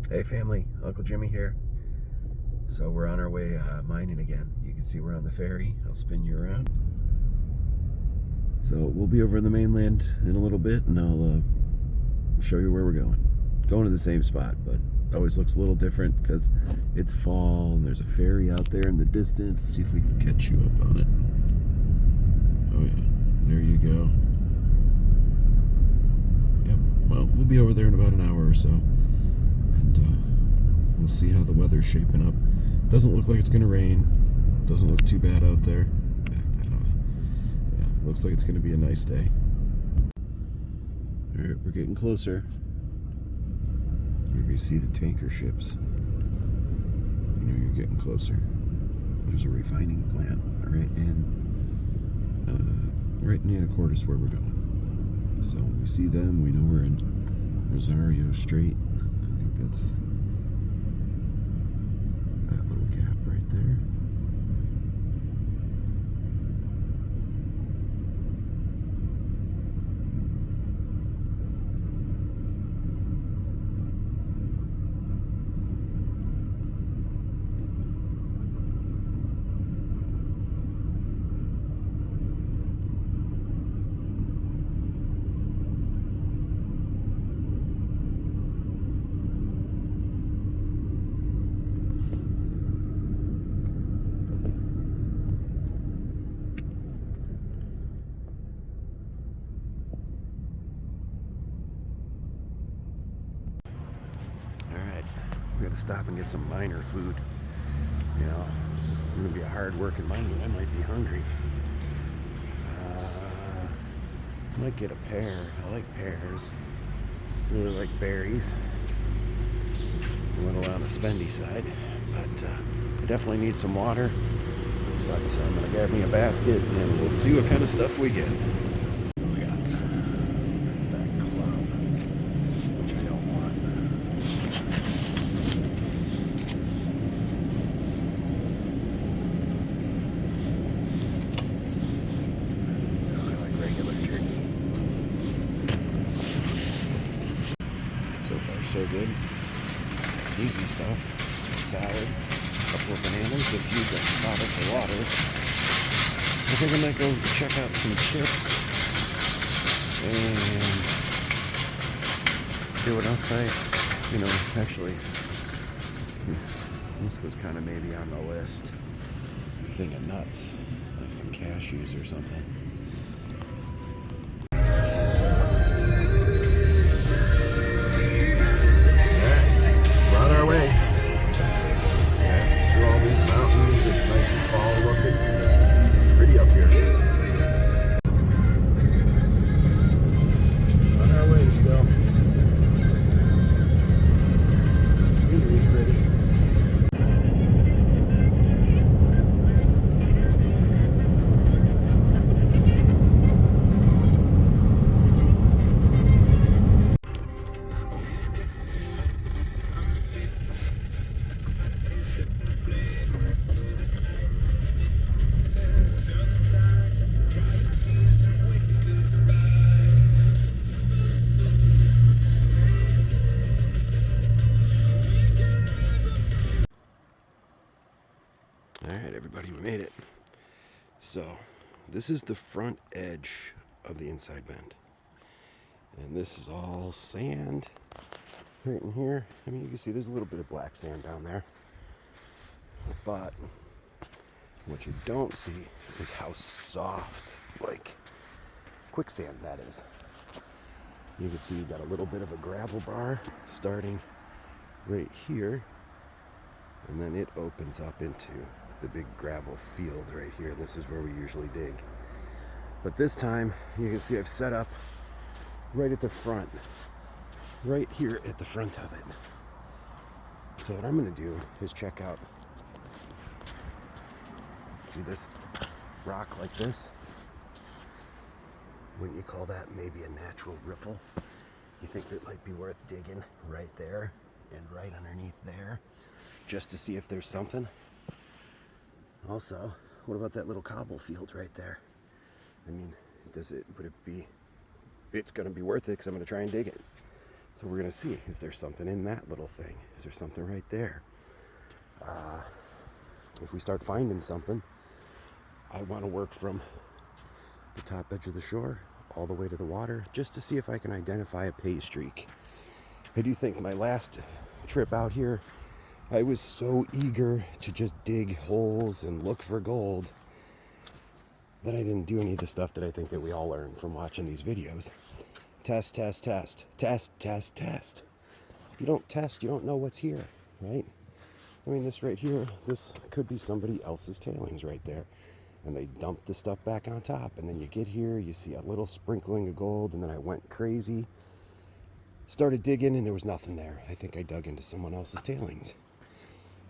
Hey family, Uncle Jimmy here. So we're on our way mining again. You can see we're on the ferry. I'll spin you around. So we'll be over in the mainland in a little bit, and I'll show you where we're going. Going to the same spot, but it always looks a little different because it's fall and there's a ferry out there in the distance. See if we can catch you up on it. Oh yeah, there you go. Yep. Well, we'll be over there in about an hour or so, and we'll see how the weather's shaping up. Doesn't look like it's going to rain. Doesn't look too bad out there. Back that off. Yeah, looks like it's going to be a nice day. Alright, we're getting closer. You see the tanker ships. You know you're getting closer. There's a refining plant right in Anacortes where we're going. So when we see them, we know we're in Rosario Strait. I think that's that little gap right there. Alright, we gotta stop and get some miner food. You know, I'm gonna be a hard working miner. I might be hungry. Might get a pear. I like pears. Really like berries. A little on the spendy side, but I definitely need some water. But I'm gonna grab me a basket and we'll see what kind of stuff we get. What we got? That's that club, which I don't want. I like regular turkey. So far, so good. Easy stuff. Salad, a couple of bananas, a few bottles of water. I think I might go check out some chips and see what else actually, this was kind of maybe on the list. Thing of nuts, like some cashews or something. It's nice and fall looking. Pretty up here. On our way still. Scenery's pretty. Alright everybody, we made it. So, this is the front edge of the inside bend. And this is all sand right in here. I mean, you can see there's a little bit of black sand down there. But what you don't see is how soft, like quicksand that is. You can see you've got a little bit of a gravel bar starting right here. And then it opens up into the big gravel field right here. This is where we usually dig. But this time, you can see I've set up right at the front. Right here at the front of it. So what I'm gonna do is check out, see this rock like this? Wouldn't you call that maybe a natural riffle? You think that might be worth digging right there and right underneath there, just to see if there's something? Also, what about that little cobble field right there? I mean, would it be, it's gonna be worth it because I'm gonna try and dig it. So we're gonna see, is there something in that little thing? Is there something right there? If we start finding something, I want to work from the top edge of the shore all the way to the water just to see if I can identify a pay streak. I do think my last trip out here, I was so eager to just dig holes and look for gold that I didn't do any of the stuff that I think that we all learn from watching these videos. Test, test, test, test, test, test. If you don't test, you don't know what's here, right? I mean, this right here, this could be somebody else's tailings right there. And they dumped the stuff back on top. And then you get here, you see a little sprinkling of gold, and then I went crazy. Started digging, and there was nothing there. I think I dug into someone else's tailings.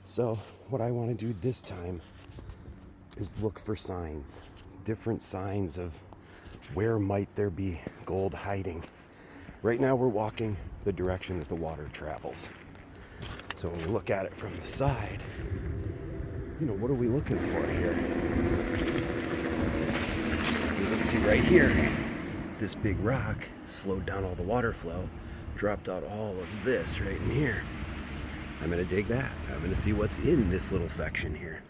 So what I want to do this time is look for signs. Different signs of where might there be gold hiding. Right now we're walking the direction that the water travels. So when we look at it from the side, you know, what are we looking for here? You can see right here, this big rock slowed down all the water flow, dropped out all of this right in here. I'm gonna dig that. I'm gonna see what's in this little section here.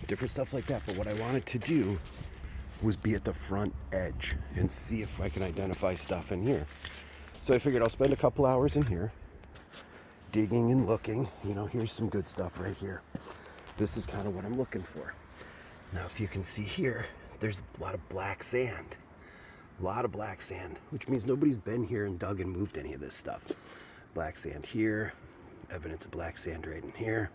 Different stuff like that, but what I wanted to do was be at the front edge and see if I can identify stuff in here. So I figured I'll spend a couple hours in here digging and looking. You know, here's some good stuff right here. This is kind of what I'm looking for. Now, if you can see here, there's a lot of black sand. A lot of black sand, which means nobody's been here and dug and moved any of this stuff. Black sand here, evidence of black sand right in here.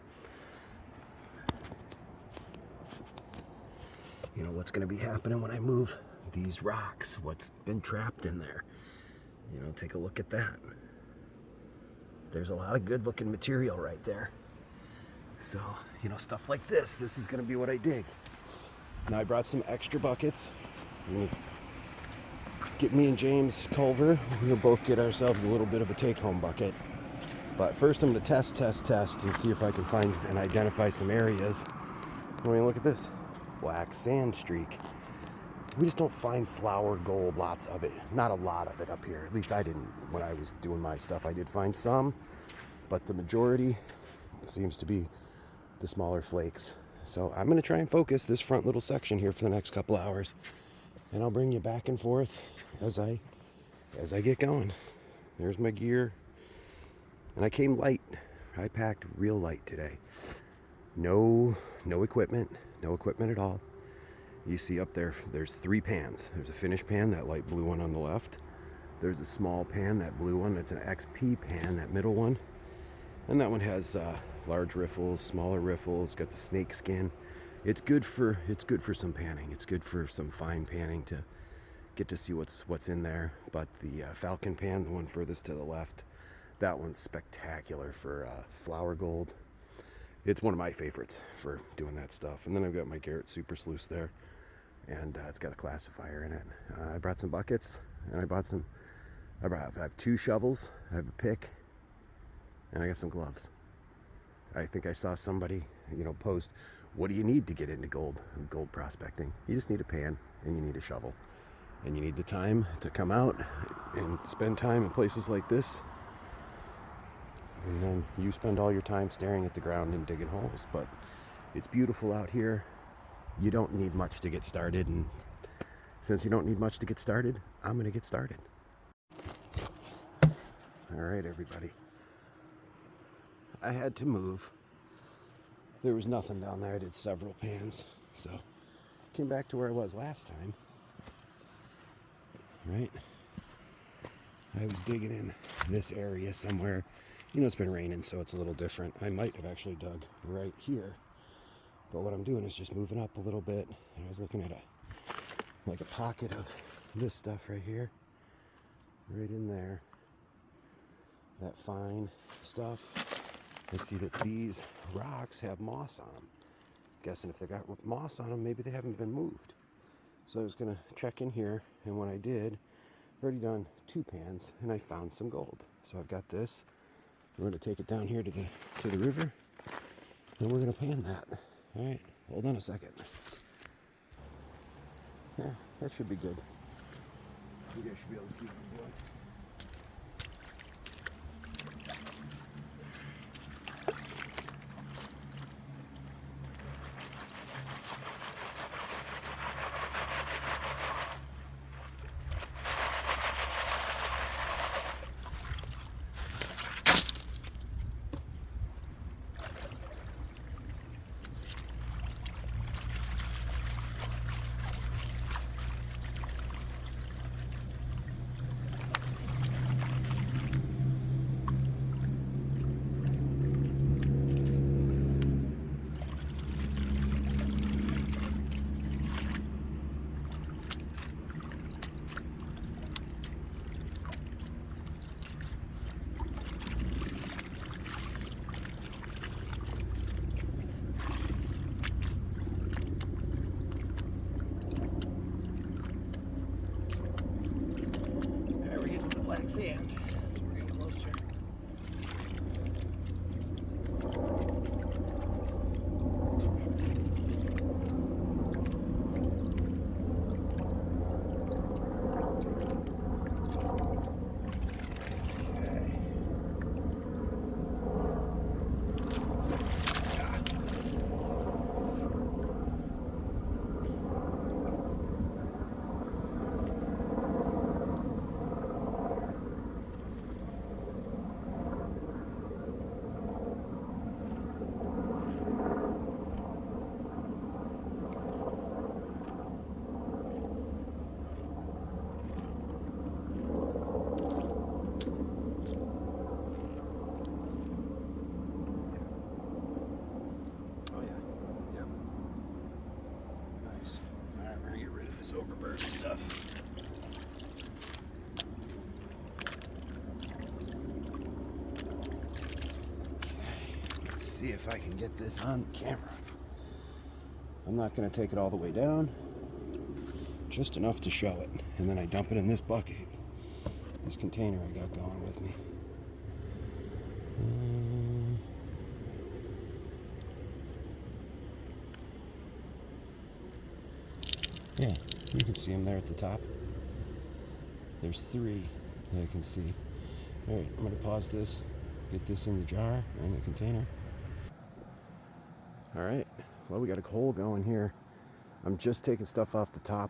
You know, what's going to be happening when I move these rocks? What's been trapped in there? You know, take a look at that. There's a lot of good looking material right there. So, you know, stuff like this is going to be what I dig. Now I brought some extra buckets. Get me and James Culver, we'll both get ourselves a little bit of a take-home bucket. But first I'm going to test and see if I can find and identify some areas. I mean, look at this. Black sand streak. We just don't find flour gold, lots of it. Not a lot of it up here. At least I didn't when I was doing my stuff. I did find some, but the majority seems to be the smaller flakes. So I'm going to try and focus this front little section here for the next couple hours. And I'll bring you back and forth as I get going. There's my gear. And I came light. I packed real light today. No equipment. No equipment at all. You see up there, there's 3 pans. There's a finished pan, that light blue one on the left. There's a small pan, that blue one. That's an XP pan, that middle one. And that one has large riffles, smaller riffles, got the snake skin. It's good for some panning. It's good for some fine panning to get to see what's in there. But the Falcon pan, the one furthest to the left, that one's spectacular for flour gold. It's one of my favorites for doing that stuff. And then I've got my Garrett Super Sluice there, and it's got a classifier in it. I brought some buckets, and I have 2 shovels, I have a pick, and I got some gloves. I think I saw somebody, you know, post, what do you need to get into gold prospecting? You just need a pan, and you need a shovel. And you need the time to come out and spend time in places like this. And then you spend all your time staring at the ground and digging holes. But it's beautiful out here. You don't need much to get started. And since you don't need much to get started, I'm going to get started. All right, everybody. I had to move. There was nothing down there. I did several pans. So came back to where I was last time. Right? I was digging in this area somewhere. You know, it's been raining, so it's a little different. I might have actually dug right here. But what I'm doing is just moving up a little bit. And I was looking at a pocket of this stuff right here. Right in there. That fine stuff. I see that these rocks have moss on them. Guessing if they got moss on them, maybe they haven't been moved. So I was going to check in here, and when I did, I've already done 2 pans, and I found some gold. So I've got this. We're going to take it down here to the river, and we're going to pan that. All right, hold on a second. Yeah, that should be good. You guys should be able to see what I'm doing. sand. So we're getting closer. Overburden stuff. Let's see if I can get this on camera. I'm not going to take it all the way down, just enough to show it, and then I dump it in this bucket, this container I got going with me. Yeah, you can see them there at the top. There's 3 that I can see. All right, I'm going to pause this, get this in the jar or in the container. All right, well, we got a hole going here. I'm just taking stuff off the top.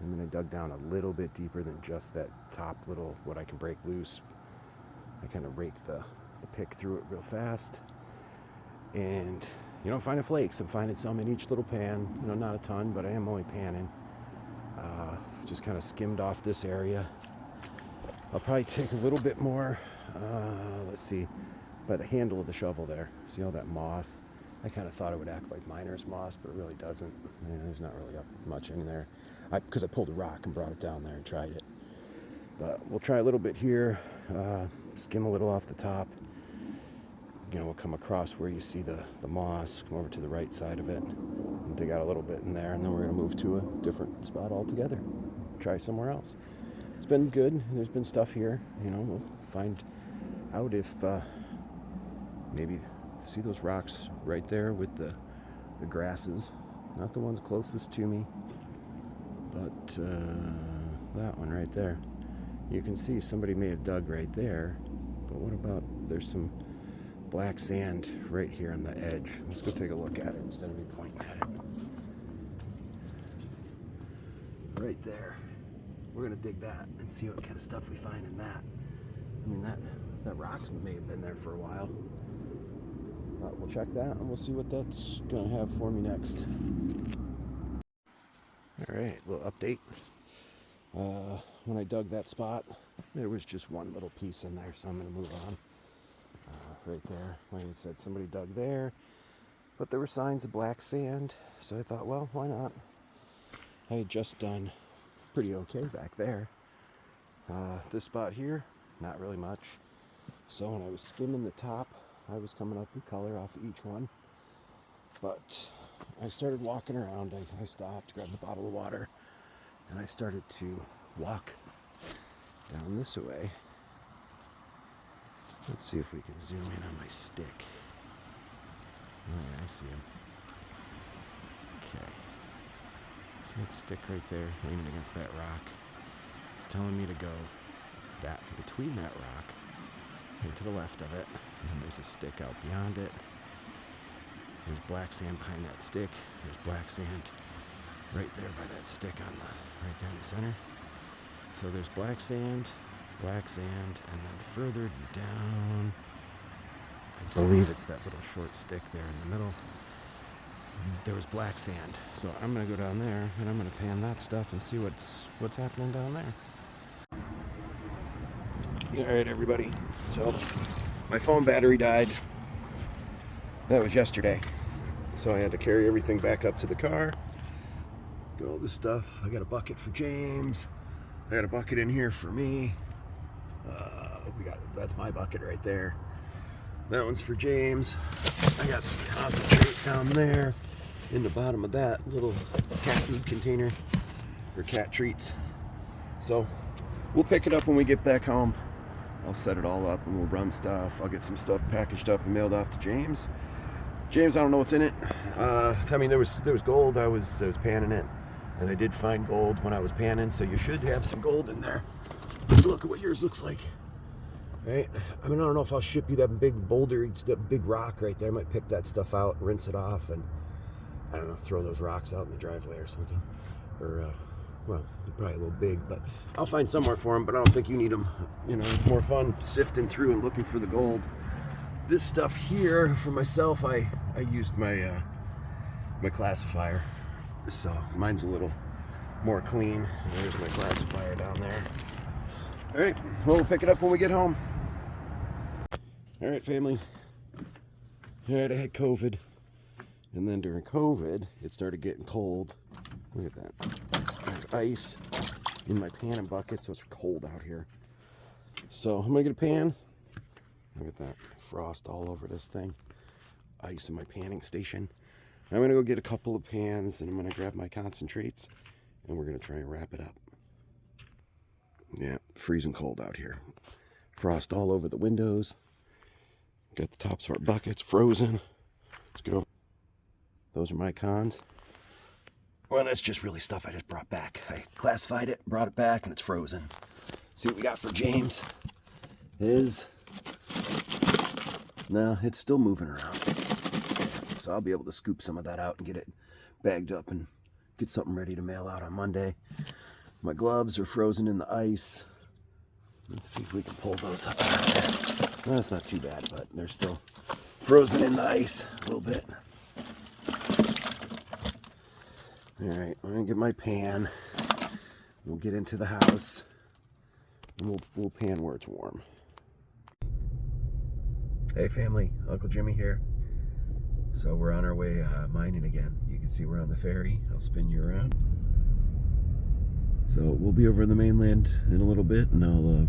I mean, I dug down a little bit deeper than just that top little, what I can break loose. I kind of rake the pick through it real fast. And, you know, I'm finding flakes. I'm finding some in each little pan. You know, not a ton, but I am only panning. Just kind of skimmed off this area. I'll probably take a little bit more. Let's see, by the handle of the shovel there. See all that moss? I kind of thought it would act like miner's moss, but it really doesn't. There's not really much in there. Because I pulled a rock and brought it down there and tried it. But we'll try a little bit here. Skim a little off the top. You know, we'll come across where you see the moss, come over to the right side of it, and dig out a little bit in there, and then we're going to move to a different spot altogether. Try somewhere else. It's been good. There's been stuff here. You know, we'll find out if maybe see those rocks right there with the grasses. Not the ones closest to me, but that one right there. You can see somebody may have dug right there, but what about there's some black sand right here on the edge. Let's go take a look at it instead of me pointing at it. Right there. We're gonna dig that and see what kind of stuff we find in that. I mean, that rock may have been there for a while. But we'll check that and we'll see what that's gonna have for me next. All right, little update. When I dug that spot, there was just one little piece in there, so I'm gonna move on. Right there, like I said, somebody dug there, but there were signs of black sand, so I thought, well, why not? I had just done pretty okay back there. This spot here, not really much. So when I was skimming the top, I was coming up with color off of each one, but I started walking around. I stopped, grabbed the bottle of water, and I started to walk down this way. Let's see if we can zoom in on my stick. Oh, yeah, I see him. Okay. See that stick right there, leaning against that rock? It's telling me to go between that rock and to the left of it. And then there's a stick out beyond it. There's black sand behind that stick. There's black sand right there by that stick right there in the center. So there's black sand, and then further down, I believe it's that little short stick there in the middle. There was black sand. So I'm gonna go down there and I'm gonna pan that stuff and see what's happening down there. All right, everybody. So my phone battery died. That was yesterday. So I had to carry everything back up to the car. Got all this stuff. I got a bucket for James. I got a bucket in here for me. That's my bucket right there. That one's for James. I got some concentrate down there in the bottom of that little cat food container for cat treats. So we'll pick it up when we get back home. I'll set it all up and we'll run stuff. I'll get some stuff packaged up and mailed off to James. James, I don't know what's in it. I mean, there was gold. I was panning it, and I did find gold when I was panning. So you should have some gold in there. Take a look at what yours looks like. Right? I mean, I don't know if I'll ship you that big boulder, that big rock right there. I might pick that stuff out, rinse it off, and I don't know, throw those rocks out in the driveway or something. Or, well, they're probably a little big, but I'll find somewhere for them. But I don't think you need them. You know, it's more fun sifting through and looking for the gold. This stuff here for myself, I used my my classifier, so mine's a little more clean. There's my classifier down there. All right, well, we'll pick it up when we get home. All right, family. All right, I had COVID, and then during COVID, it started getting cold. Look at that. There's ice in my pan and bucket, so it's cold out here. So I'm gonna get a pan. Look at that frost all over this thing. Ice in my panning station. I'm gonna go get a couple of pans, and I'm gonna grab my concentrates, and we're gonna try and wrap it up. Yeah, freezing cold out here. Frost all over the windows. Got the tops of our buckets frozen. Let's get over. Those are my cons. Well, that's just really stuff I just brought back. I classified it, brought it back, and it's frozen. See what we got for James. No, it's still moving around. So I'll be able to scoop some of that out and get it bagged up and get something ready to mail out on Monday. My gloves are frozen in the ice. Let's see if we can pull those up. No, that's not too bad, but they're still frozen in the ice a little bit. All right, I'm gonna get my pan. We'll get into the house, and we'll pan where it's warm. Hey family, Uncle Jimmy here. So we're on our way mining again. You can see we're on the ferry. I'll spin you around. So we'll be over in the mainland in a little bit, and I'll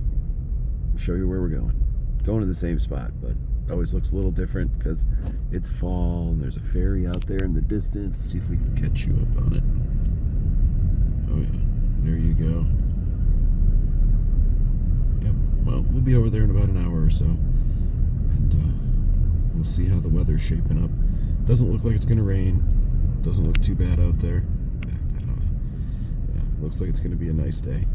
show you where we're going. Going to the same spot, but it always looks a little different because it's fall and there's a ferry out there in the distance. See if we can catch you up on it. Oh yeah, there you go. Yep, well, we'll be over there in about an hour or so. And we'll see how the weather's shaping up. Doesn't look like it's gonna rain. Doesn't look too bad out there. Back that off. Yeah, looks like it's gonna be a nice day.